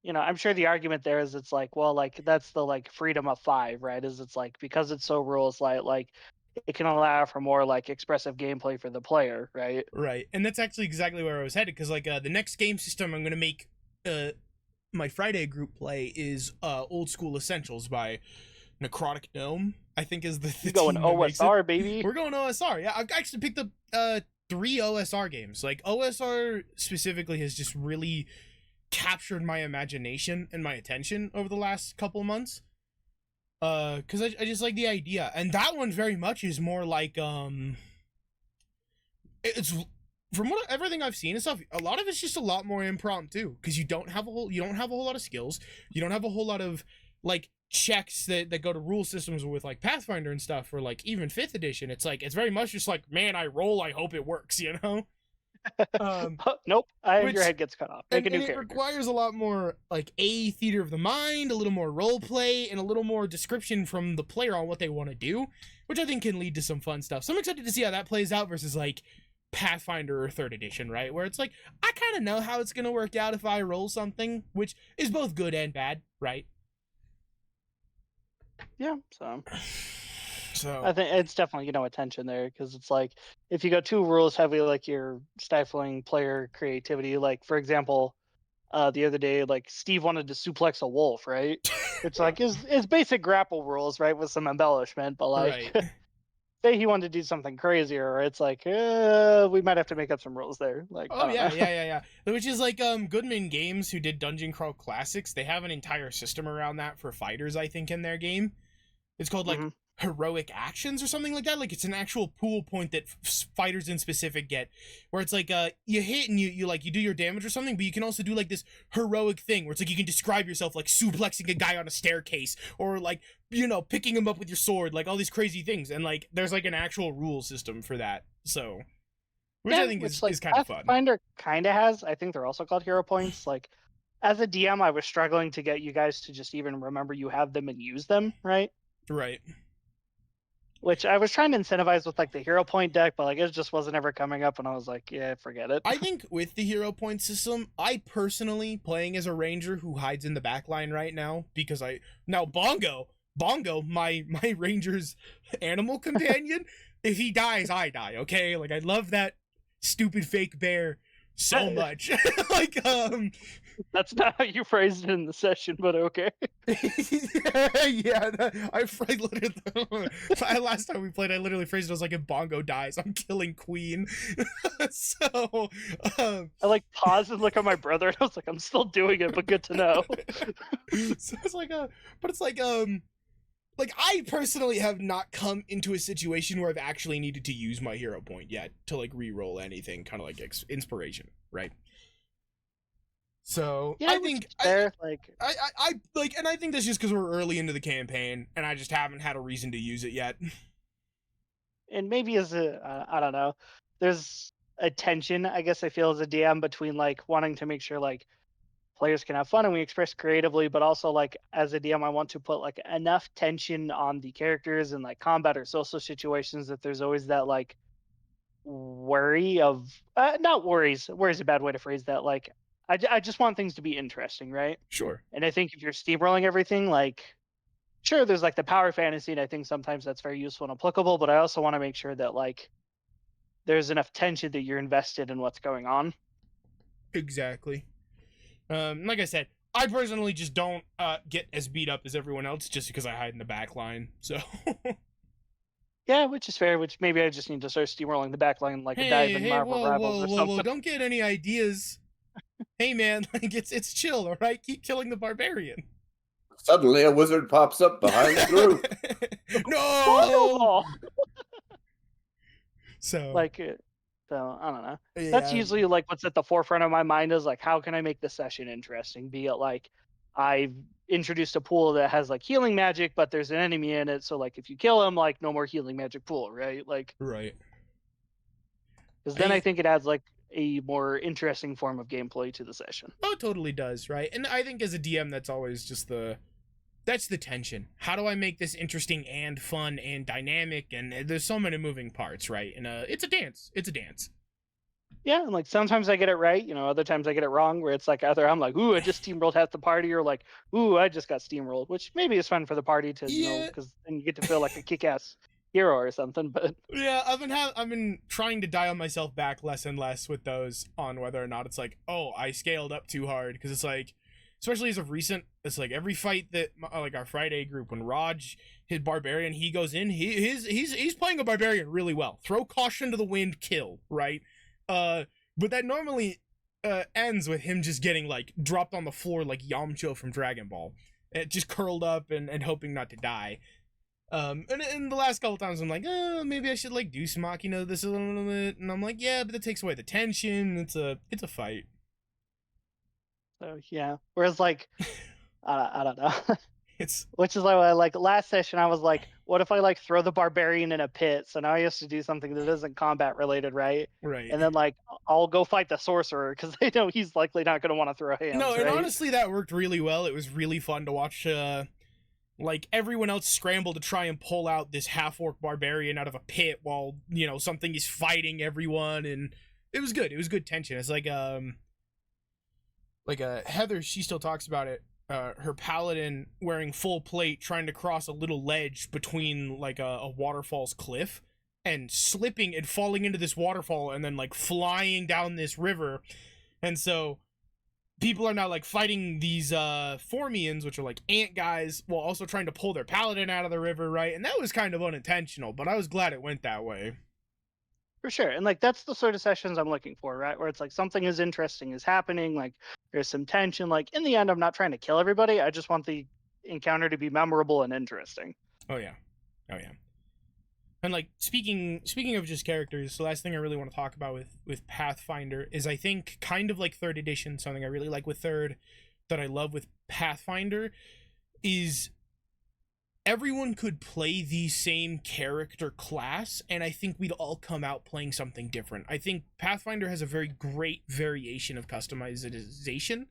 You know, I'm sure the argument there is it's like, well, like that's the like freedom of 5, right? Is it's like because it's so rules light, like it can allow for more like expressive gameplay for the player, right? Right, and that's actually exactly where I was headed because like the next game system I'm gonna make my Friday group play is Old School Essentials by Necrotic Gnome, I think is the going OSR, baby. We're going OSR. Yeah, I've actually picked up 3 OSR games. Like OSR specifically has just really captured my imagination and my attention over the last couple months. Because I just like the idea, and that one very much is more like it's from what everything I've seen and stuff. A lot of it's just a lot more impromptu because you don't have a whole lot of skills. You don't have a whole lot of like checks that go to rule systems with like Pathfinder and stuff, or like even 5th edition. It's like it's very much just like, man, I roll, I hope it works, you know. Nope, which, your head gets cut off. Make a new character. It requires a lot more like theater of the mind, a little more role play, and a little more description from the player on what they want to do, which I think can lead to some fun stuff. So I'm excited to see how that plays out versus like Pathfinder or 3rd edition, right? Where it's like, I kind of know how it's going to work out if I roll something, which is both good and bad, right? Yeah, so I think it's definitely, attention there, because it's like, if you go too rules heavy, like you're stifling player creativity. Like, for example, the other day, like Steve wanted to suplex a wolf, right? Which like is basic grapple rules, right, with some embellishment, but like right. say he wanted to do something crazier, it's like we might have to make up some rules there. Like, oh yeah. Which is like Goodman Games, who did Dungeon Crawl Classics. They have an entire system around that for fighters, I think, in their game. It's called like heroic actions or something like that. Like it's an actual pool point that fighters in specific get, where it's like you hit and you do your damage or something, but you can also do like this heroic thing where it's like you can describe yourself like suplexing a guy on a staircase, or like, picking him up with your sword, like all these crazy things. And like there's like an actual rule system for that. So which I think is kind of fun. Pathfinder kind of has. I think they're also called hero points. Like, as a DM, I was struggling to get you guys to just even remember you have them and use them, right? Right. Which I was trying to incentivize with like the hero point deck, but like it just wasn't ever coming up, and I was like, yeah, forget it. I think with the hero point system, I personally, playing as a ranger who hides in the back line right now, because Bongo, my ranger's animal companion, if he dies, I die, okay? Like, I love that stupid fake bear so much. Like, that's not how you phrased it in the session, but okay. Yeah, I literally last time we played, I literally phrased it as like, if Bongo dies, I'm killing Queen. So I like paused and look at my brother, and I was like, I'm still doing it, but good to know. So it's like but it's like I personally have not come into a situation where I've actually needed to use my hero point yet to like re-roll anything, kind of like inspiration, right? So yeah, I think I think that's just because we're early into the campaign and I just haven't had a reason to use it yet. And maybe I don't know, there's a tension, I guess I feel, as a DM between like wanting to make sure like players can have fun and we express creatively, but also like as a DM, I want to put like enough tension on the characters and like combat or social situations that there's always that like worry of not worries. Worry is a bad way to phrase that. Like I just want things to be interesting, right? Sure. And I think if you're steamrolling everything, like sure, there's like the power fantasy, and I think sometimes that's very useful and applicable, but I also want to make sure that like there's enough tension that you're invested in what's going on. Exactly. Like I said, I personally just don't get as beat up as everyone else just because I hide in the back line. So yeah, which is fair. Which maybe I just need to start steamrolling the back line like a dive in Marvel Rivals or something. Whoa! Don't get any ideas. Hey man, like it's chill, all right? Keep killing the barbarian. Suddenly, a wizard pops up behind the group. No. So I don't know. Yeah. That's usually like what's at the forefront of my mind is like, how can I make the session interesting? Be it like I've introduced a pool that has like healing magic, but there's an enemy in it, so like if you kill him, like no more healing magic pool, right? Like right. Because then I think it adds like a more interesting form of gameplay to the session. Oh, it totally does, right? And I think as a DM, that's always just that's the tension. How do I make this interesting and fun and dynamic? And there's so many moving parts, right? And it's a dance. It's a dance. Yeah, and like sometimes I get it right, other times I get it wrong, where it's like either I'm like, ooh, I just steamrolled half the party, or like, ooh, I just got steamrolled, which maybe is fun for the party to, because then you get to feel like a kick-ass hero or something. But yeah, I've been trying to dial myself back less and less with those on whether or not it's like, oh, I scaled up too hard, because it's like, especially as of recent, it's like every fight that like our Friday group, when Raj his barbarian, he goes in, he's playing a barbarian really well. Throw caution to the wind, kill, right? But that normally ends with him just getting like dropped on the floor like Yamcha from Dragon Ball. just curled up and hoping not to die. And the last couple times I'm like, maybe I should like do some Machina this a little bit, and I'm like, yeah, but that takes away the tension. It's a fight. So yeah. Whereas like, I don't know. It's Which is why I like last session I was like, what if I like throw the barbarian in a pit? So now I have to do something that isn't combat related, right? right. And then like I'll go fight the sorcerer because they know he's likely not going to want to throw hands, No, and right? honestly, that worked really well. It was really fun to watch. Like everyone else scramble to try and pull out this half-orc barbarian out of a pit while something is fighting everyone, and it was good. It was good tension. It's like Heather, she still talks about it. Her paladin wearing full plate trying to cross a little ledge between like a waterfall's cliff and slipping and falling into this waterfall and then like flying down this river. And so people are now like fighting these Formians, which are like ant guys, while also trying to pull their paladin out of the river, right? And that was kind of unintentional, but I was glad it went that way. For sure. And like that's the sort of sessions I'm looking for, right? Where it's like something is interesting is happening, like there's some tension. Like in the end, I'm not trying to kill everybody. I just want the encounter to be memorable and interesting. Oh yeah. And like speaking of just characters, the last thing I really want to talk about with Pathfinder is I think kind of like third edition, something I really like with third that I love with Pathfinder is everyone could play the same character class, and I think we'd all come out playing something different. I think Pathfinder has a very great variation of customization.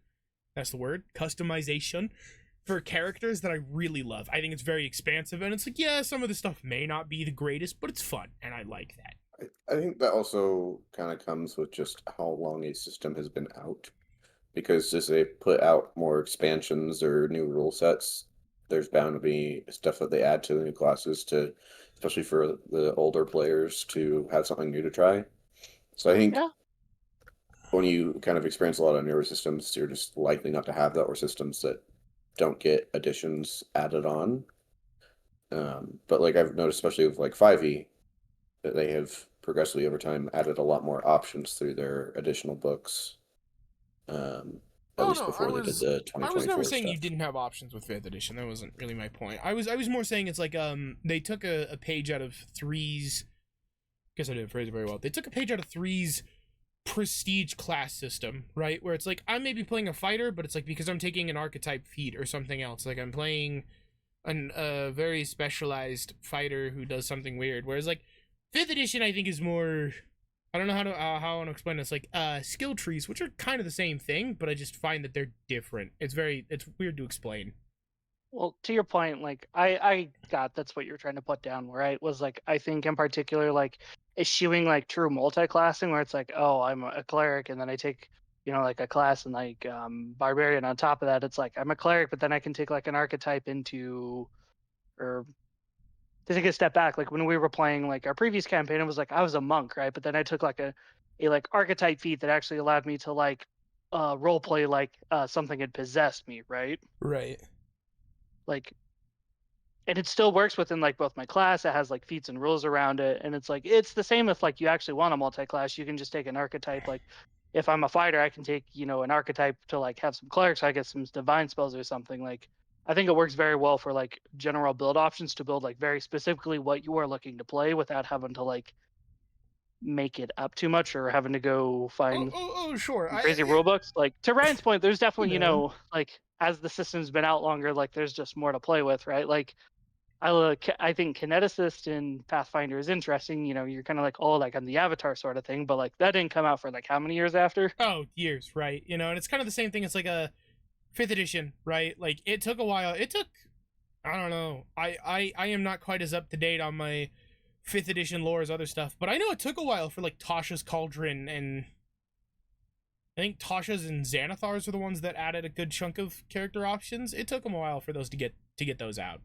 That's the word, customization for characters that I really love. I think it's very expansive, and it's like, yeah, some of the stuff may not be the greatest, but it's fun, and I like that. I think that also kind of comes with just how long a system has been out. Because as they put out more expansions or new rule sets, there's bound to be stuff that they add to the new classes to, especially for the older players to have something new to try. So I think Yeah. when you kind of experience a lot of newer systems, you're just likely not to have that, or systems that don't get additions added on. But like I've noticed, especially with like 5e, that they have progressively over time added a lot more options through their additional books. At Oh least no, before they did the I was never 2024 saying you stuff. didn't have options with 5th edition. That wasn't really my point. I was more saying it's like they took a page out of 3's. Guess I didn't phrase it very well. They took a page out of 3's prestige class system, right? Where it's like I may be playing a fighter, but it's like because I'm taking an archetype feat or something else. Like I'm playing a very specialized fighter who does something weird. Whereas like 5th edition, I think is more. I don't know how I want to explain this. Like skill trees, which are kind of the same thing, but I just find that they're different. It's weird to explain. Well, to your point, like I got that's what you're trying to put down, right? Was like I think in particular like eschewing like true multi-classing where it's like, oh, I'm a cleric and then I take, like a class and like barbarian on top of that. It's like I'm a cleric, but then I can take like an archetype into or to take a step back, like when we were playing like our previous campaign, it was like I was a monk, right? But then I took like a like archetype feat that actually allowed me to like role play like something had possessed me, right? Right. Like and it still works within like both my class. It has like feats and rules around it, and it's like it's the same if like you actually want a multi-class. You can just take an archetype. Like if I'm a fighter, I can take an archetype to like have some clerics. So I get some divine spells or something. Like I think it works very well for like general build options to build like very specifically what you are looking to play without having to like make it up too much or having to go find Sure. crazy rule books. Like to Ryan's point, there's You definitely know. like as the system's been out longer, like there's just more to play with, right? Like I think kineticist in Pathfinder is interesting. You're kind of like, oh, like on the Avatar sort of thing, but like that didn't come out for like how many years after? Oh, years, right? And it's kind of the same thing. It's like a 5th edition, right? Like it took a while. It took, I don't know. I am not quite as up to date on my 5th edition lore as other stuff, but I know it took a while for like Tasha's Cauldron and I think Tasha's and Xanathar's are the ones that added a good chunk of character options. It took them a while for those to get those out.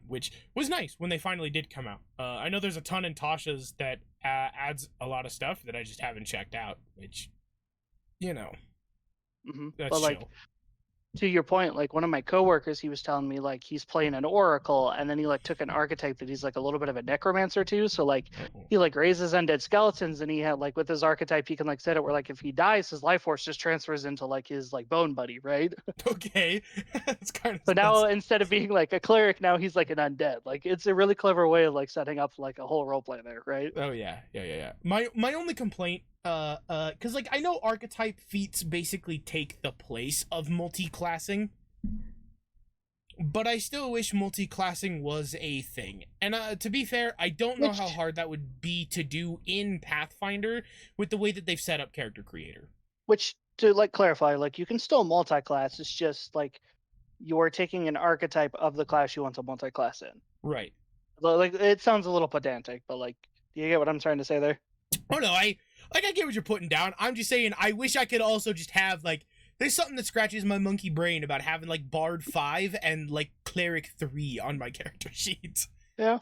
Which was nice when they finally did come out. I know there's a ton in Tasha's that adds a lot of stuff that I just haven't checked out, which, Mm-hmm. that's But like, chill. to your point, like one of my coworkers, he was telling me like he's playing an oracle, and then he like took an archetype that he's like a little bit of a necromancer too. So like he like raises undead skeletons, and he had like with his archetype he can like set it where like if he dies, his life force just transfers into like his like bone buddy, right? Okay. It's kind of So now instead of being like a cleric, now he's like an undead. Like it's a really clever way of like setting up like a whole role play there, right? Oh yeah. My only complaint, because like I know archetype feats basically take the place of multi-classing, but I still wish multi-classing was a thing. And to be fair, I don't know Which how hard that would be to do in Pathfinder with the way that they've set up character creator. which to like clarify, like you can still multi-class. It's just like you're taking an archetype of the class you want to multi-class in. Right. Like it sounds a little pedantic, but like, do you get what I'm trying to say there? Oh no, I get what you're putting down. I'm just saying I wish I could also just have like there's something that scratches my monkey brain about having like Bard 5 and like Cleric 3 on my character sheets. Yeah,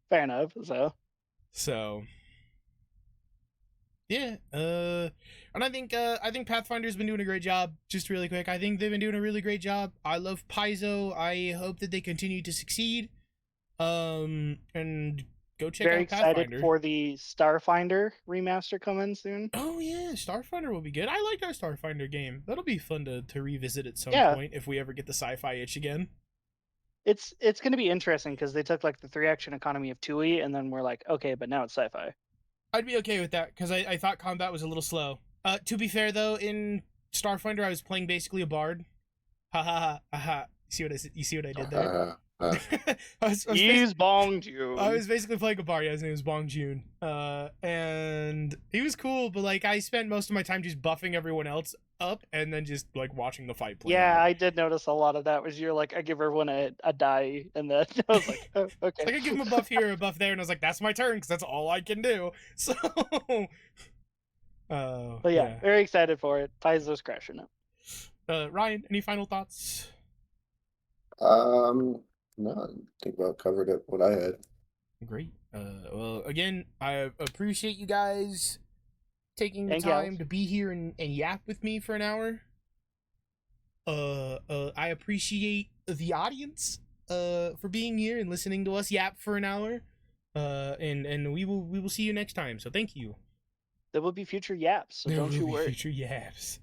fair enough. So yeah, and I think Pathfinder's been doing a great job. Just really quick, I think they've been doing a really great job. I love Paizo. I hope that they continue to succeed. And go check Very out Pathfinder. excited for the Starfinder remaster coming soon. Oh yeah, Starfinder will be good. I liked our Starfinder game. That'll be fun to revisit at some point if we ever get the sci-fi itch again. It's going to be interesting because they took like the 3-action economy of 2E, and then we're like, okay, but now it's sci-fi. I'd be okay with that because I thought combat was a little slow. To be fair though, in Starfinder I was playing basically a bard. Ha ha ha ha. You see what I did there? He's Bong Joon. I was basically playing a bard. Yeah, his name was Bong Joon. And he was cool, but like I spent most of my time just buffing everyone else up and then just like watching the fight play. Yeah, I did notice a lot of that. Was you're like, I give everyone a die, and then I was like, oh, okay. Like I give him a buff here, a buff there, and I was like, that's my turn because that's all I can do. So, but yeah, very excited for it. Paizo's crashing it. Ryan, any final thoughts? No, I think about covered it what I had. Great. Well, again, I appreciate you guys taking the time to be here and yap with me for an hour. I appreciate the audience for being here and listening to us yap for an hour. And we will see you next time. So thank you. There will be future yaps, so don't you worry. Future yaps.